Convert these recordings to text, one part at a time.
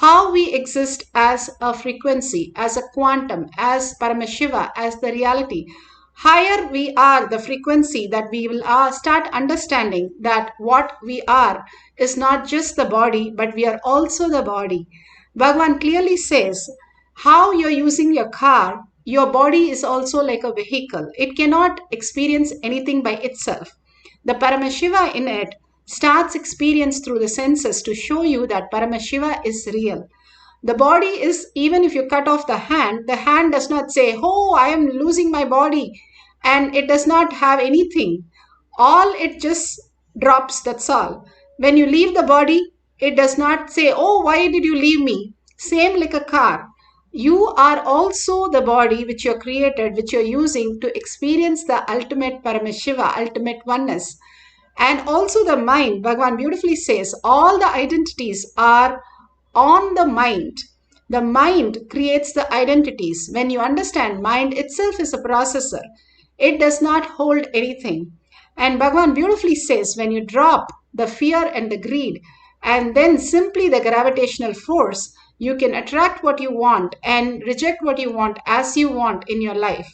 how we exist as a frequency, as a quantum, as Paramashiva, as the reality. Higher we are, the frequency that we will start understanding that what we are is not just the body, but we are also the body. Bhagavan clearly says, how you're using your car, your body is also like a vehicle. It cannot experience anything by itself. The Paramashiva in it starts experience through the senses to show you that Paramashiva is real. The body is, even if you cut off the hand does not say, oh, I am losing my body. And it does not have anything. All it just drops, that's all. When you leave the body, it does not say, oh, why did you leave me? Same like a car. You are also the body which you are created, which you are using to experience the ultimate Paramashiva, ultimate oneness. And also the mind, Bhagavan beautifully says, all the identities are on the mind. The mind creates the identities. When you understand, mind itself is a processor. It does not hold anything. And Bhagavan beautifully says, when you drop the fear and the greed, and then simply the gravitational force, you can attract what you want and reject what you want as you want in your life.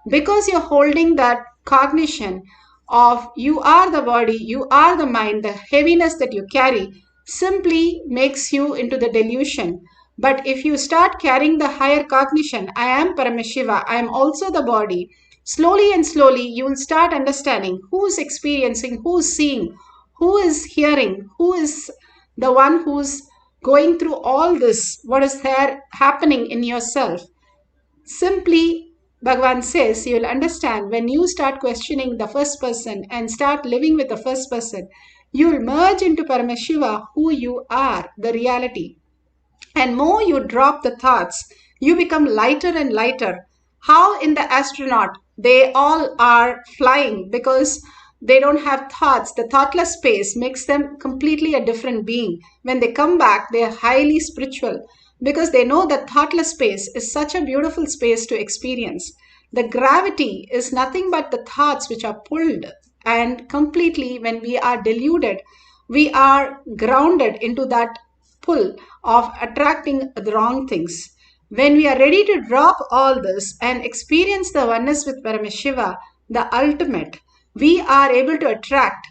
Because you're holding that cognition of you are the body, you are the mind, the heaviness that you carry simply makes you into the delusion. But if you start carrying the higher cognition, I am Paramashiva, I am also the body, slowly and slowly you will start understanding who's experiencing, who's seeing, who is hearing, who is the one who's going through all this, what is there happening in yourself. Simply, Bhagavan says, you will understand when you start questioning the first person and start living with the first person, you will merge into Paramashiva, who you are, the reality. And more you drop the thoughts, you become lighter and lighter. How in the astronaut, they all are flying because they don't have thoughts. The thoughtless space makes them completely a different being. When they come back, they are highly spiritual because they know that thoughtless space is such a beautiful space to experience. The gravity is nothing but the thoughts which are pulled, and completely when we are deluded, we are grounded into that pull of attracting the wrong things. When we are ready to drop all this and experience the oneness with Paramashiva, the ultimate, we are able to attract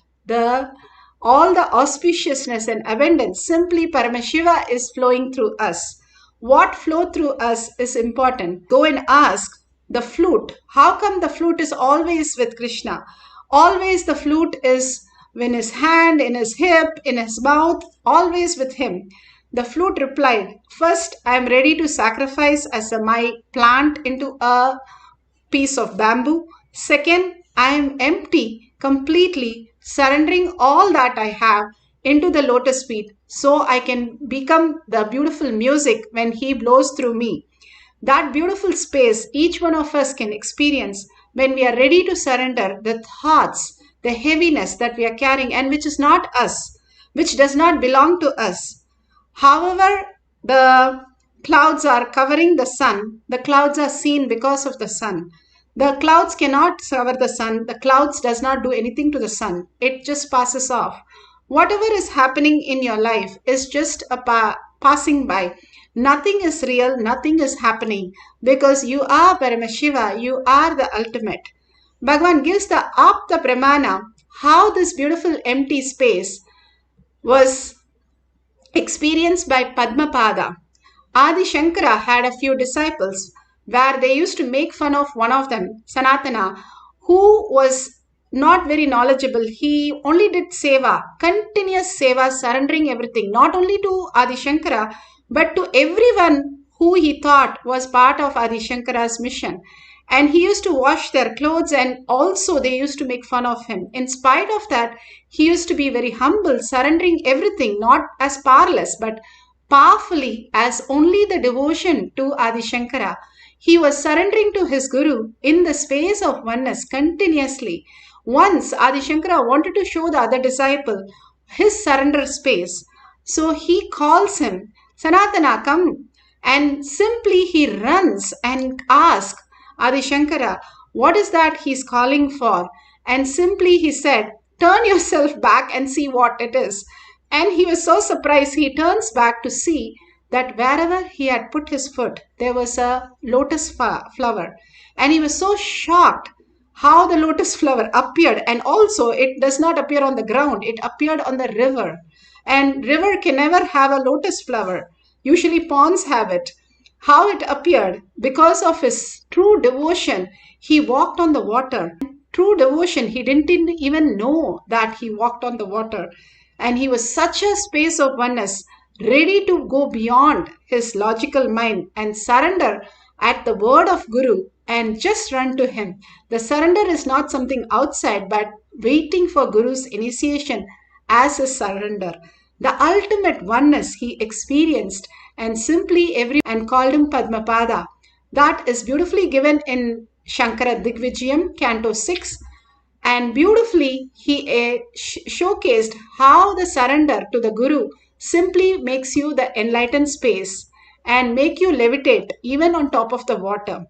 all the auspiciousness and abundance. Simply Paramashiva is flowing through us. What flow through us is important. Go and ask the flute. How come the flute is always with Krishna? Always the flute is in his hand, in his hip, in his mouth, always with him. The flute replied, first, I am ready to sacrifice as my plant into a piece of bamboo. Second, I am empty, completely surrendering all that I have into the lotus feet so I can become the beautiful music when he blows through me. That beautiful space each one of us can experience when we are ready to surrender the thoughts, the heaviness that we are carrying and which is not us, which does not belong to us. However, the clouds are covering the sun. The clouds are seen because of the sun. The clouds cannot cover the sun. The clouds does not do anything to the sun. It just passes off. Whatever is happening in your life is just a passing by. Nothing is real. Nothing is happening because you are Paramashiva. You are the ultimate. Bhagavan gives the Apta Pramana, how this beautiful empty space was experienced by Padmapada. Adi Shankara had a few disciples where they used to make fun of one of them, Sanatana, who was not very knowledgeable. He only did seva, continuous seva, surrendering everything, not only to Adi Shankara, but to everyone who he thought was part of Adi Shankara's mission. And he used to wash their clothes and also they used to make fun of him. In spite of that, he used to be very humble, surrendering everything, not as powerless, but powerfully as only the devotion to Adi Shankara. He was surrendering to his Guru in the space of oneness continuously. Once Adi Shankara wanted to show the other disciple his surrender space. So he calls him, Sanatana, come. And simply he runs and asks Adi Shankara, what is that he's calling for? And simply he said, turn yourself back and see what it is. And he was so surprised. He turns back to see that wherever he had put his foot, there was a lotus flower. And he was so shocked how the lotus flower appeared. And also, it does not appear on the ground, it appeared on the river. And river can never have a lotus flower. Usually ponds have it. How it appeared? Because of his true devotion, he walked on the water. True devotion, he didn't even know that he walked on the water. And he was such a space of oneness, ready to go beyond his logical mind and surrender at the word of Guru and just run to him. The surrender is not something outside, but waiting for Guru's initiation as his surrender. The ultimate oneness he experienced and simply and called him Padmapada. That is beautifully given in Shankara Digvijayam, Canto 6. And beautifully he showcased how the surrender to the Guru simply makes you the enlightened space and make you levitate even on top of the water.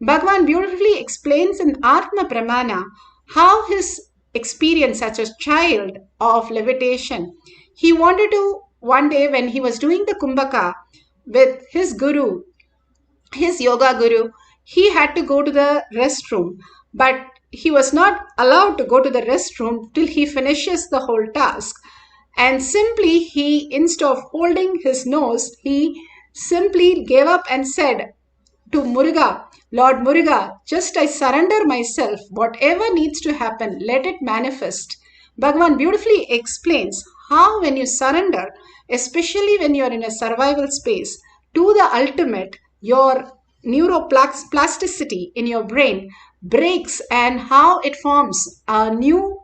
Bhagavan beautifully explains in Atma Pramana how his experience as a child of levitation. He wanted to, one day when he was doing the Kumbhaka with his Guru, his yoga Guru, he had to go to the restroom, but he was not allowed to go to the restroom till he finishes the whole task. And simply he, instead of holding his nose, he simply gave up and said to Muruga, Lord Muruga, just I surrender myself. Whatever needs to happen, let it manifest. Bhagavan beautifully explains how when you surrender, especially when you're in a survival space, to the ultimate, your neuroplasticity in your brain breaks and how it forms a new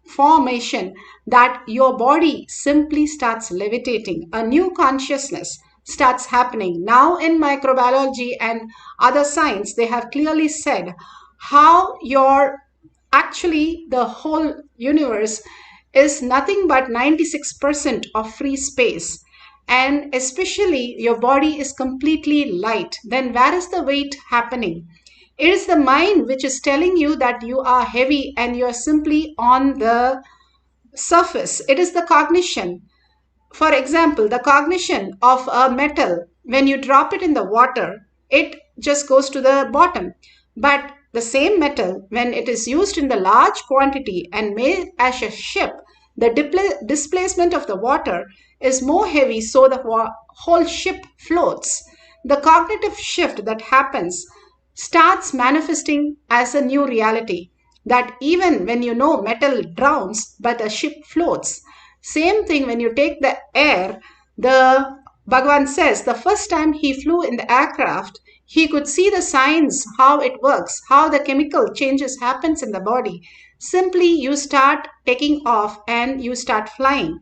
formation that your body simply starts levitating. A new consciousness starts happening. Now in microbiology and other science, they have clearly said how actually the whole universe is nothing but 96% of free space. And especially your body is completely light. Then where is the weight happening? It is the mind which is telling you that you are heavy and you are simply on the surface. It is the cognition. For example, the cognition of a metal, when you drop it in the water, it just goes to the bottom. But the same metal, when it is used in the large quantity and made as a ship, the displacement of the water is more heavy, so the whole ship floats. The cognitive shift that happens starts manifesting as a new reality, that even when you know metal drowns, but a ship floats. Same thing when you take the air, the Bhagavan says the first time he flew in the aircraft, he could see the signs, how it works, how the chemical changes happens in the body. Simply you start taking off and you start flying.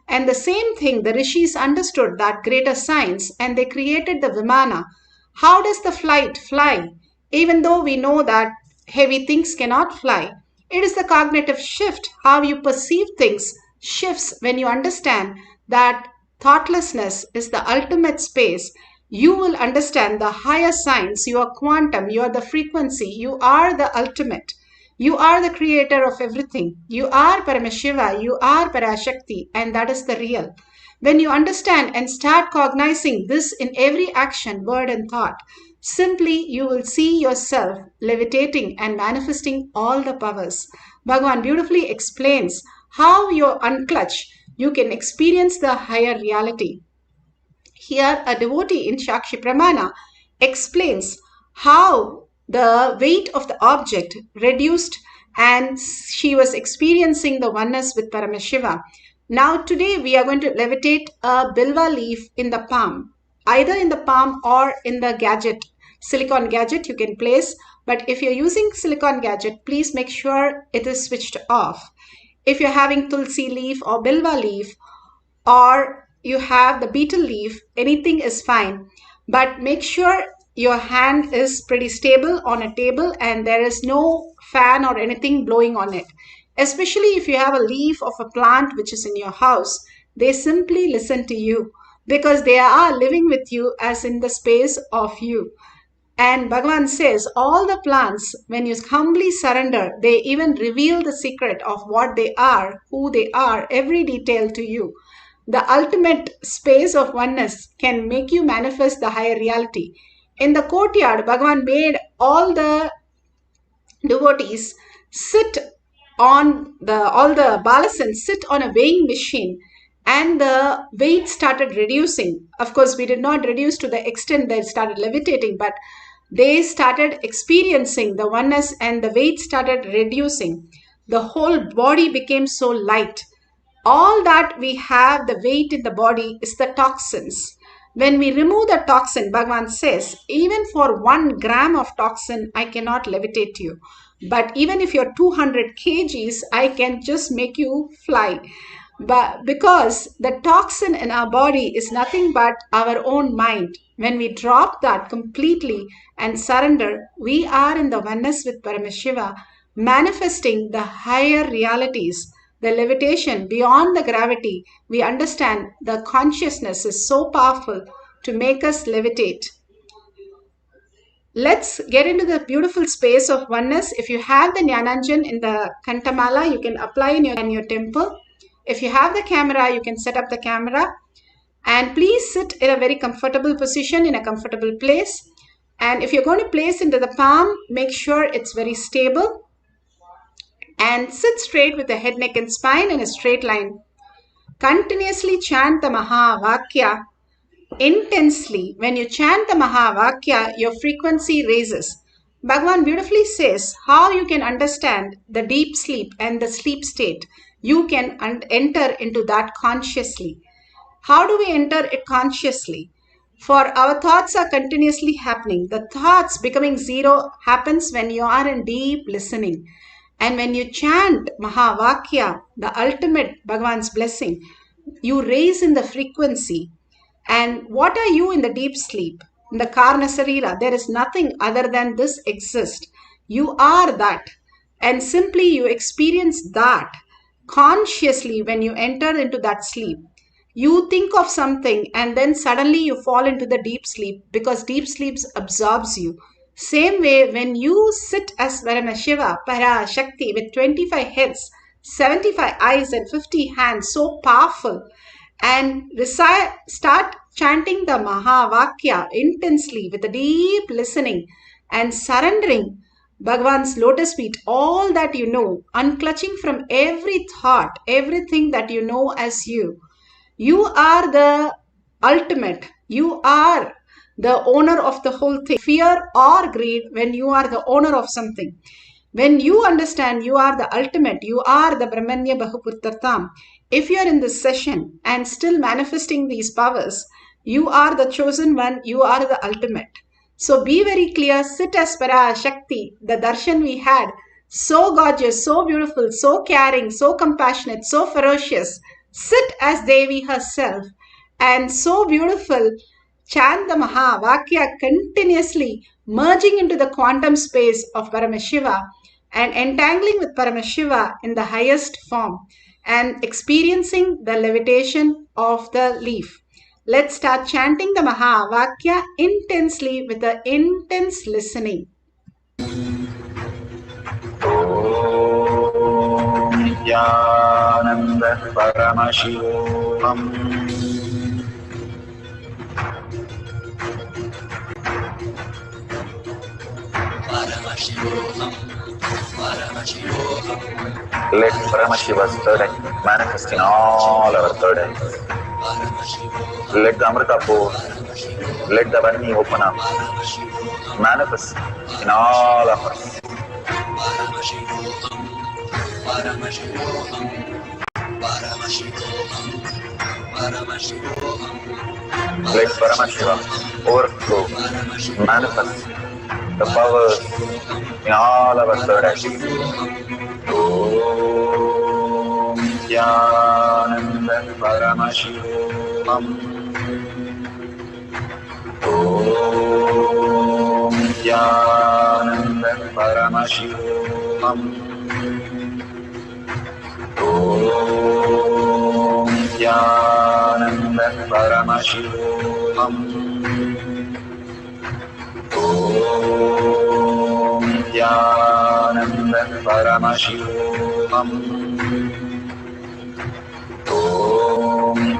And the same thing, the rishis understood that greater science and they created the Vimana. How does the flight fly? Even though we know that heavy things cannot fly, it is the cognitive shift, how you perceive things shifts when you understand that thoughtlessness is the ultimate space. You will understand the higher science, you are quantum, you are the frequency, you are the ultimate. You are the creator of everything. You are Paramashiva, you are Parashakti, and that is the real. When you understand and start cognizing this in every action, word and thought, simply you will see yourself levitating and manifesting all the powers. Bhagavan beautifully explains how you unclutch, you can experience the higher reality. Here a devotee in Shakshi Pramana explains how the weight of the object reduced and she was experiencing the oneness with Paramashiva. Now today we are going to levitate a bilva leaf in the palm, either in the palm or in the gadget, silicon gadget you can place. But if you're using silicon gadget, please make sure it is switched off. If you're having tulsi leaf or bilva leaf or you have the betel leaf, anything is fine. But make sure your hand is pretty stable on a table and there is no fan or anything blowing on it. Especially if you have a leaf of a plant which is in your house, they simply listen to you because they are living with you as in the space of you. And Bhagavan says all the plants, when you humbly surrender, they even reveal the secret of what they are, who they are, every detail to you. The ultimate space of oneness can make you manifest the higher reality. In the courtyard, Bhagavan made all the devotees sit on all the balasans sit on a weighing machine, and the weight started reducing. Of course, we did not reduce to the extent that it started levitating, but they started experiencing the oneness and the weight started reducing. The whole body became so light. All that we have, the weight in the body, is the toxins. When we remove the toxin, Bhagavan says, even for 1 gram of toxin, I cannot levitate you. But even if you're 200 kgs, I can just make you fly. But because the toxin in our body is nothing but our own mind, when we drop that completely and surrender, we are in the oneness with Paramashiva, manifesting the higher realities, the levitation beyond the gravity. We understand the consciousness is so powerful to make us levitate. Let's get into the beautiful space of oneness. If you have the Jnananjan in the Kantamala, you can apply in your temple. If you have the camera, you can set up the camera. And please sit in a very comfortable position, in a comfortable place. And if you're going to place into the palm, make sure it's very stable. And sit straight with the head, neck and spine in a straight line. Continuously chant the Mahavakya intensely. When you chant the Mahavakya, your frequency raises. Bhagavan beautifully says how you can understand the deep sleep and the sleep state. You can enter into that consciously. How do we enter it consciously? For our thoughts are continuously happening. The thoughts becoming zero happens when you are in deep listening. And when you chant Mahavakya, the ultimate Bhagavan's blessing, you raise in the frequency. And what are you in the deep sleep? In the Karna Sarira, there is nothing other than this exist. You are that. And simply you experience that consciously when you enter into that sleep. You think of something and then suddenly you fall into the deep sleep because deep sleep absorbs you. Same way, when you sit as Paramashiva, Parashakti, with 25 heads, 75 eyes and 50 hands, so powerful, and start chanting the Mahavakya intensely with a deep listening and surrendering Bhagavan's lotus feet, all that you know, unclutching from every thought, everything that you know as you. You are the ultimate. You are the owner of the whole thing. Fear or greed when you are the owner of something. When you understand you are the ultimate, you are the Brahmanya Bahuputratam. If you are in this session and still manifesting these powers, you are the chosen one, you are the ultimate. So be very clear, sit as Parashakti, the darshan we had, so gorgeous, so beautiful, so caring, so compassionate, so ferocious. Sit as Devi herself and so beautiful. Chant the Mahavakya continuously, merging into the quantum space of Paramashiva and entangling with Paramashiva in the highest form and experiencing the levitation of the leaf. Let's start chanting the Mahavakya intensely with the intense listening. Nithyananda Paramashivoham. Paramashivoham. Paramashivoham. Let Paramashiva's third eye manifest in all our third eyes. Let the Amrita pour, let the Varni open up, manifest in all of us. Paramashivoham. Paramashivoham. Paramashivoham. Paramashivoham. Let Paramashiva overflow, manifest the powers in all our third eyes. Om Nithyananda Paramashivam. Om Nithyananda Paramashivam. Om Nithyananda Paramashivam. Om Nithyananda Paramashivam. Om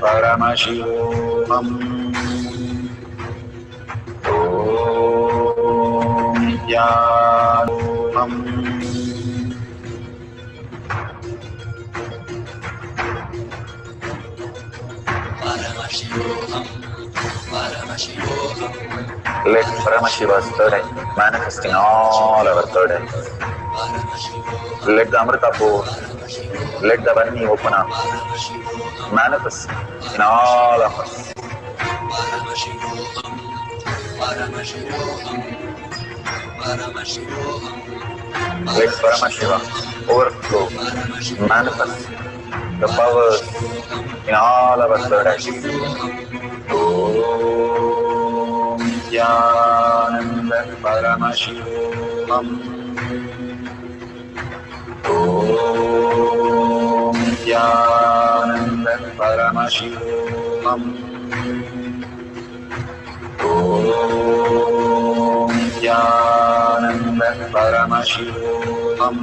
Paramashivoham. Om Nithyanandam Paramashivoham, Paramashivoham, Let Paramashiva's third eye manifest in all our third eyes. Paramashivoham, Let the Amrita pour, let the Vani open up, Paramashivoham, manifest in all of us. Paramashivoham, Paramashivoham, Paramashivoham, Let Paramashiva overflow, manifest the powers in all our third eyes. Om Nithyananda Paramashivam. Om Nithyananda Paramashivam. Om Nithyananda Paramashivam. Om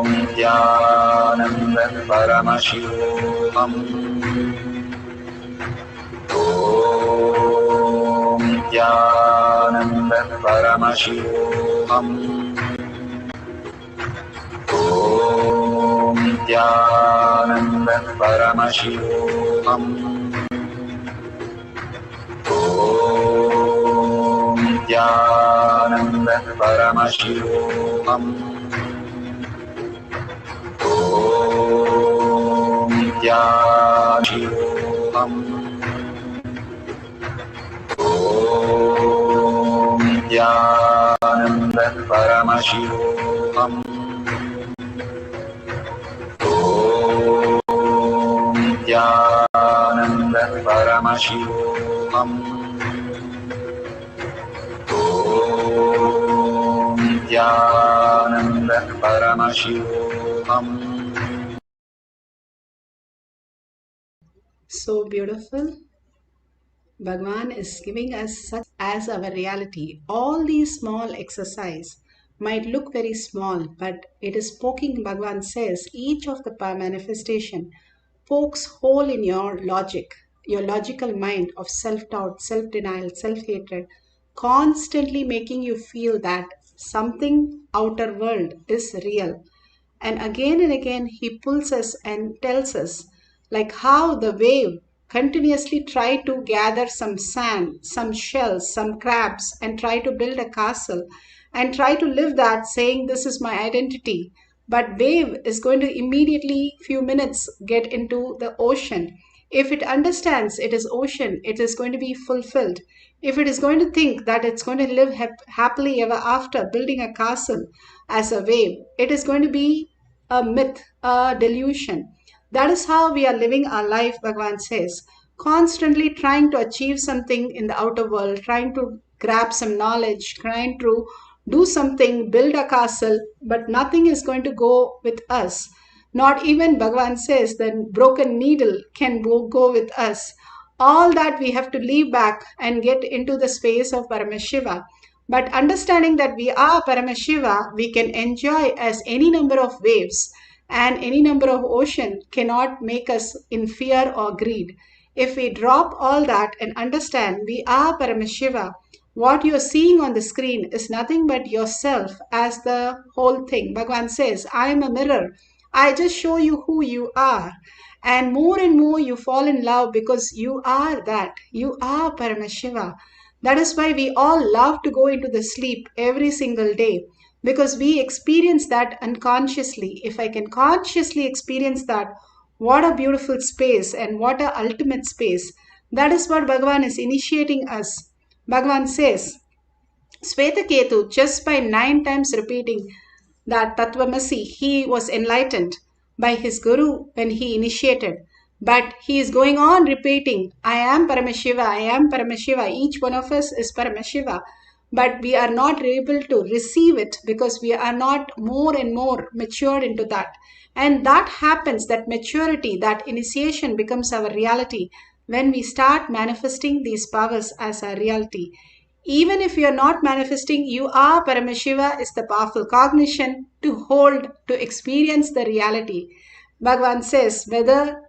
Nithyananda Paramashivoham. Om Nithyananda Paramashivoham. Om Nithyananda Paramashivoham. Om Nithyananda Paramashivoham. Om Nithyananda Om Nithyananda Paramashivoham. Om Nithyananda Paramashivoham. Om Nithyananda Paramashivoham. So beautiful. Bhagwan is giving us such as our reality. All these small exercise might look very small, but it is poking, Bhagwan says, each of the manifestation pokes hole in your logical mind of self-doubt, self-denial, self-hatred, constantly making you feel that something outer world is real. And again, he pulls us and tells us, like how the wave continuously try to gather some sand, some shells, some crabs, and try to build a castle and try to live that saying, this is my identity. But wave is going to immediately, few minutes, get into the ocean. If it understands it is ocean, it is going to be fulfilled. If it is going to think that it's going to live happily ever after, building a castle as a wave, it is going to be a myth, a delusion. That is how we are living our life, Bhagavan says. Constantly trying to achieve something in the outer world, trying to grab some knowledge, trying to do something, build a castle, but nothing is going to go with us. Not even Bhagavan says the broken needle can go with us. All that we have to leave back and get into the space of Paramashiva. But understanding that we are Paramashiva, we can enjoy as any number of waves and any number of ocean cannot make us in fear or greed. If we drop all that and understand we are Paramashiva, what you're seeing on the screen is nothing but yourself as the whole thing. Bhagavan says, I am a mirror. I just show you who you are. And more you fall in love because you are that. You are Paramashiva. That is why we all love to go into the sleep every single day because we experience that unconsciously. If I can consciously experience that, what a beautiful space and what a ultimate space. That is what Bhagavan is initiating us. Bhagavan says, Svetaketu, just by 9 times repeating that Tattvamasi, he was enlightened by his guru when he initiated. But he is going on repeating, I am Paramashiva, I am Paramashiva. Each one of us is Paramashiva. But we are not able to receive it because we are not more and more matured into that. And that happens, that maturity, that initiation becomes our reality when we start manifesting these powers as our reality. Even if you are not manifesting, you are. Paramashiva is the powerful cognition to hold, to experience the reality. Bhagavan says,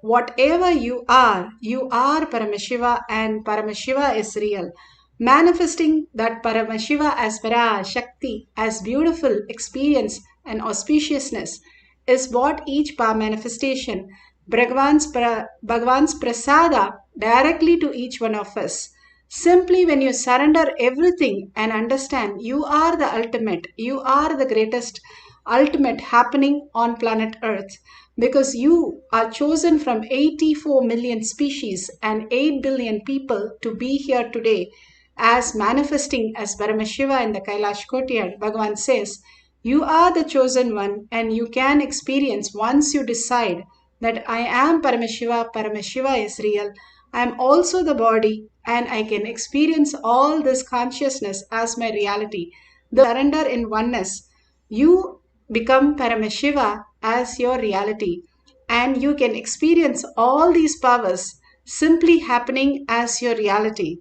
whatever you are Paramashiva, and Paramashiva is real. Manifesting that Paramashiva as Parashakti, as beautiful experience and auspiciousness, is what each manifestation, Bhagavan's prasada directly to each one of us. Simply when you surrender everything and understand you are the ultimate, you are the greatest ultimate happening on planet Earth, because you are chosen from 84 million species and 8 billion people to be here today as manifesting as Paramashiva in the Kailash Courtyard. Bhagavan says, you are the chosen one, and you can experience once you decide that I am Paramashiva, Paramashiva is real. I am also the body, and I can experience all this consciousness as my reality. The surrender in oneness, you become Paramashiva as your reality, and you can experience all these powers simply happening as your reality.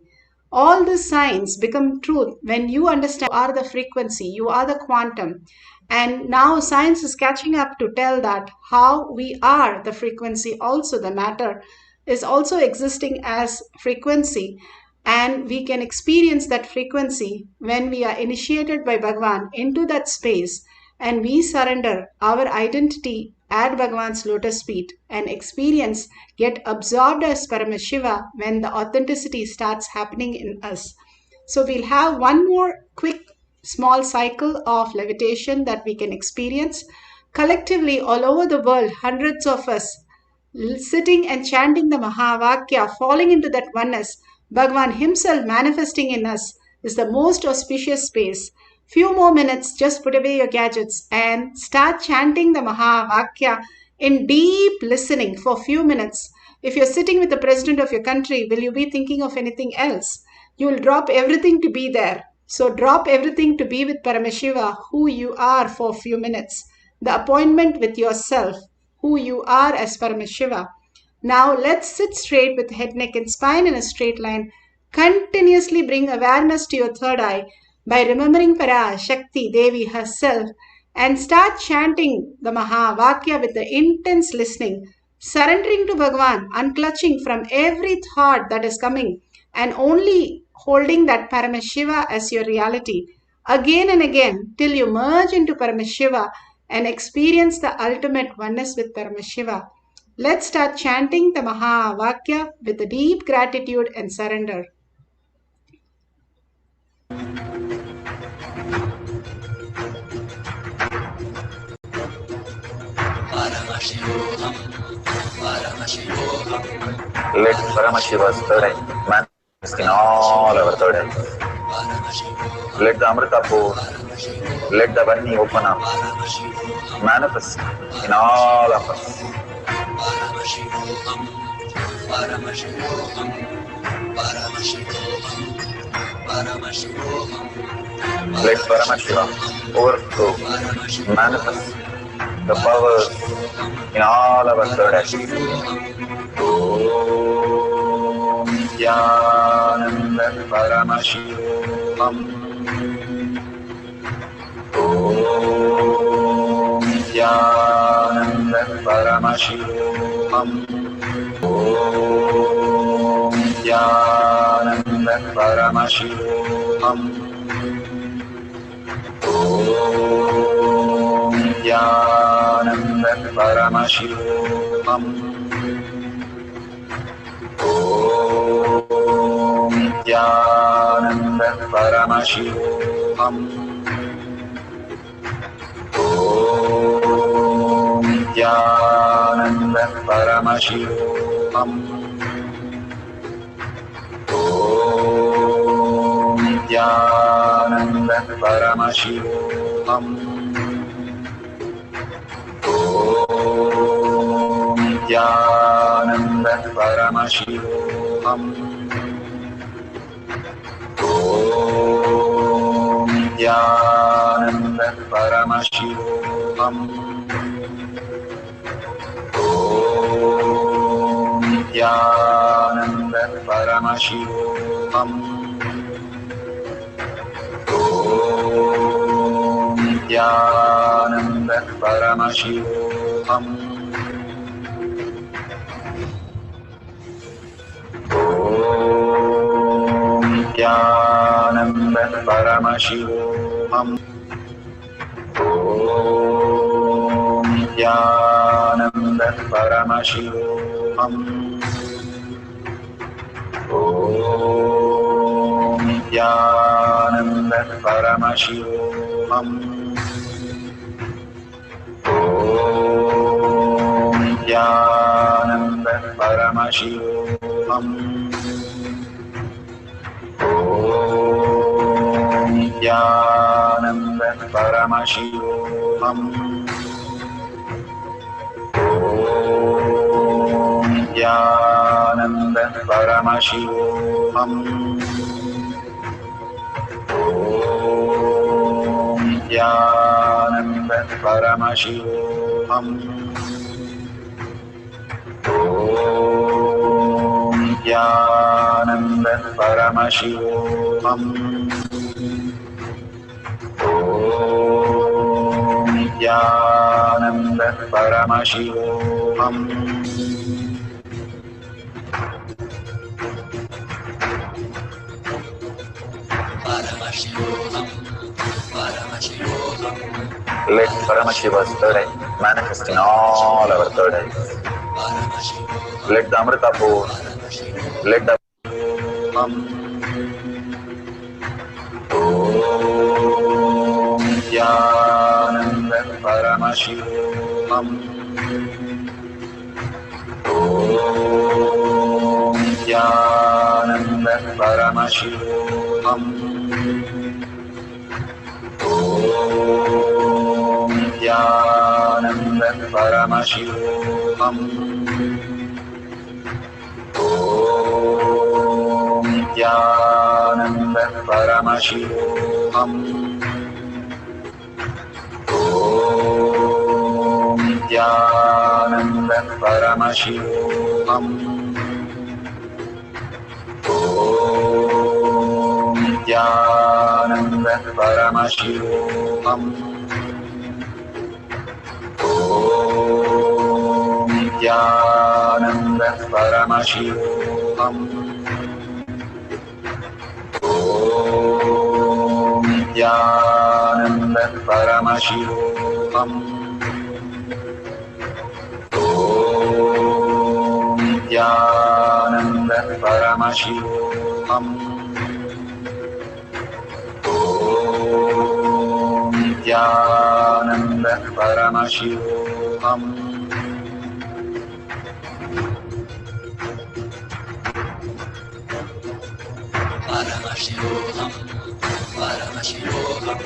All the signs become truth when you understand you are the frequency, you are the quantum. And now science is catching up to tell that how we are the frequency, also the matter is also existing as frequency. And we can experience that frequency when we are initiated by Bhagavan into that space and we surrender our identity at Bhagavan's lotus feet and experience, get absorbed as Paramashiva when the authenticity starts happening in us. So we'll have one more quick small cycle of levitation that we can experience. Collectively, all over the world, hundreds of us sitting and chanting the Mahavakya, falling into that oneness, Bhagavan himself manifesting in us is the most auspicious space. Few more minutes, just put away your gadgets and start chanting the Mahavakya in deep listening for few minutes. If you're sitting with the president of your country, will you be thinking of anything else? You will drop everything to be there. So drop everything to be with Paramashiva, who you are for a few minutes. The appointment with yourself, who you are as Paramashiva. Now let's sit straight with head, neck and spine in a straight line. Continuously bring awareness to your third eye by remembering Parashakti Devi herself and start chanting the Mahavakya with the intense listening, surrendering to Bhagavan, unclutching from every thought that is coming and only holding that Paramashiva as your reality again and again till you merge into Paramashiva and experience the ultimate oneness with Paramashiva. Let's start chanting the Mahavakya with a deep gratitude and surrender. Paramashivoham, Paramashivoham. Let Paramashiva's third eye manifest in all our third eyes. Let the Amrita pour, let the Vani open up, manifest in all of us. Paramashivoham, Paramashivoham, Paramashivoham, Paramashivoham. Let Paramashiva overflow, manifest the powers in all our third eyes. Om Nithyananda Paramashivam. Om Nithyananda Paramashivam. Om Nithyananda Paramashivam. Om Nithyananda Paramashivam. Om Nithyananda Paramashivoham. Om Nithyananda Paramashivoham. Om Nithyananda Paramashivoham. Om Nithyananda Paramashivoham. Om Nithyananda Paramashivoham. Om Nithyananda Paramashivoham. Nithyananda Paramashivoham. Om Nithyananda Paramashivoham. Om Nithyananda Paramashivoham. Om Nithyananda Paramashivoham. Om Nithyananda Paramashivoham. Om Nithyananda Paramashivoham. Om Nithyananda Paramashivoham. Om Nithyananda Paramashivoham. Om Nithyananda Paramashivoham. Om Nithyananda Paramashivoham. Paramashivoham, Paramashivoham, Let Paramashiva's third eye manifest in all our third eyes. Paramashivoham, Let the Amrita pour, let the Om Nithyananda Paramashivoham. Om Nithyananda Paramashivoham. Om Nithyananda Paramashivoham. Om Nithyananda Paramashivoham. Om Nithyananda Paramashivoham. Om Nithyananda Paramashivoham. Om Nithyananda Paramashivoham. Om Nithyananda Paramashivoham. Om Nithyananda Paramashivoham. Om Nithyananda Paramashivoham. Paramashivoham, Paramashivoham,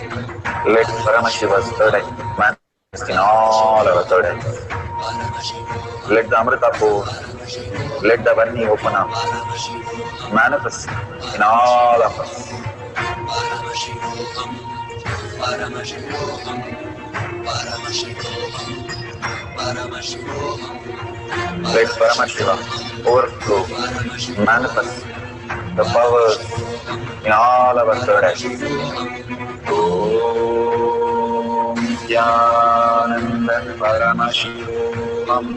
Let Paramashiva's third eye manifest in all our third eyes. Paramashivoham, Let the Amrita pour, let the Varni open up, Paramashivoham, manifest in all of us. Paramashivoham, Paramashivoham, Paramashivoham, Paramashivoham, Let Paramashiva overflow, manifest the powers in all our third eyes. Om Nithyananda Paramashivoham.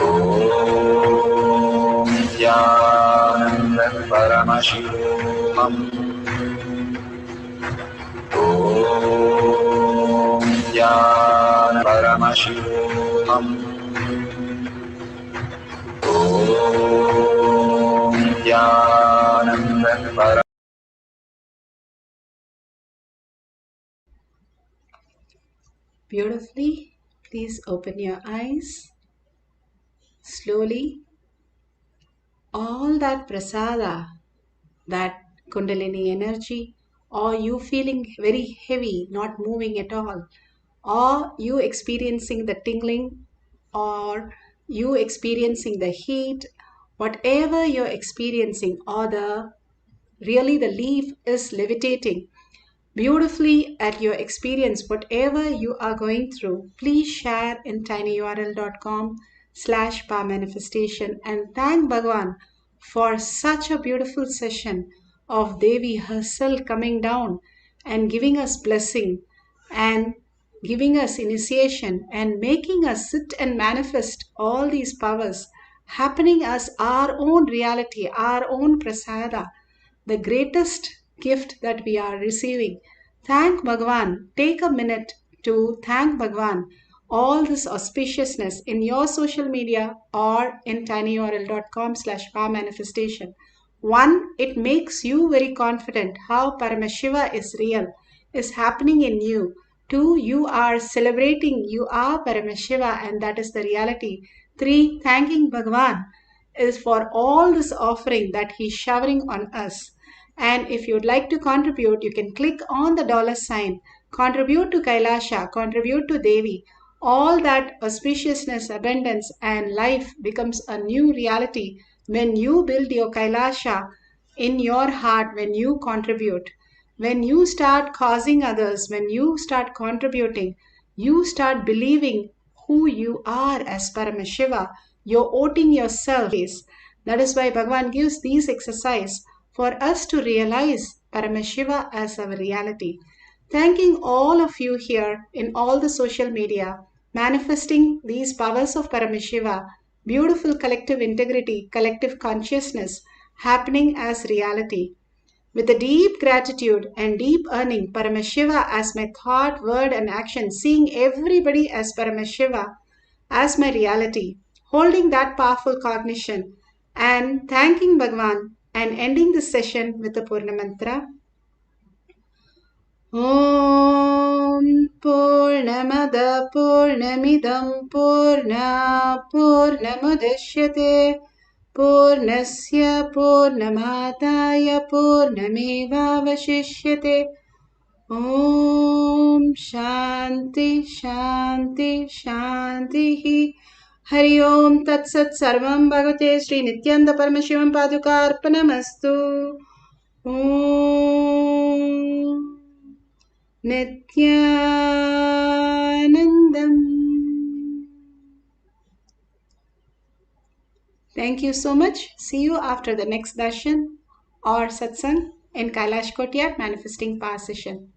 Om Nithyananda Paramashivoham. Om Nithyananda Paramashivoham. Om Nithyananda Paramashivoham. Beautifully. Please open your eyes. Slowly, all that prasada, that Kundalini energy, or you feeling very heavy, not moving at all, or you experiencing the tingling, or you experiencing the heat, whatever you're experiencing, or the really the leaf is levitating beautifully at your experience, whatever you are going through, please share in tinyurl.com/power manifestation and thank Bhagwan for such a beautiful session of Devi herself coming down and giving us blessing and giving us initiation and making us sit and manifest all these powers happening as our own reality, our own prasada, the greatest gift that we are receiving. Thank Bhagwan. Take a minute to thank Bhagwan. All this auspiciousness in your social media or in tinyurl.com/power manifestation. One, it makes you very confident how Paramashiva is real, is happening in you. Two, you are celebrating you are Paramashiva and that is the reality. Three, thanking Bhagwan is for all this offering that he's showering on us. And if you'd like to contribute, you can click on the dollar sign, contribute to Kailasha, contribute to Devi. All that auspiciousness, abundance, and life becomes a new reality when you build your Kailasha in your heart, when you contribute. When you start causing others, when you start contributing, you start believing who you are as Paramashiva. You're owning yourself. That is why Bhagavan gives these exercise for us to realize Paramashiva as our reality. Thanking all of you here in all the social media, manifesting these powers of Paramashiva, beautiful collective integrity, collective consciousness happening as reality. With a deep gratitude and deep earning Paramashiva as my thought, word, and action, seeing everybody as Paramashiva as my reality, holding that powerful cognition, and thanking Bhagwan and ending this session with the Purna Mantra. Om Purnamada Purnamidam Purna Purnamudashyate Purnasya Purnamadaya Purnamevavashishyate. Om Shanti Shanti Shanti. Hari Om Tat Sat Sarvam Bhagavate Sri Nithyananda Paramashivam Paduka Arpanamastu. Om Nithyanandam. Thank you so much. See you after the next darshan or satsang in Kailash Kotyat Manifesting Power Session.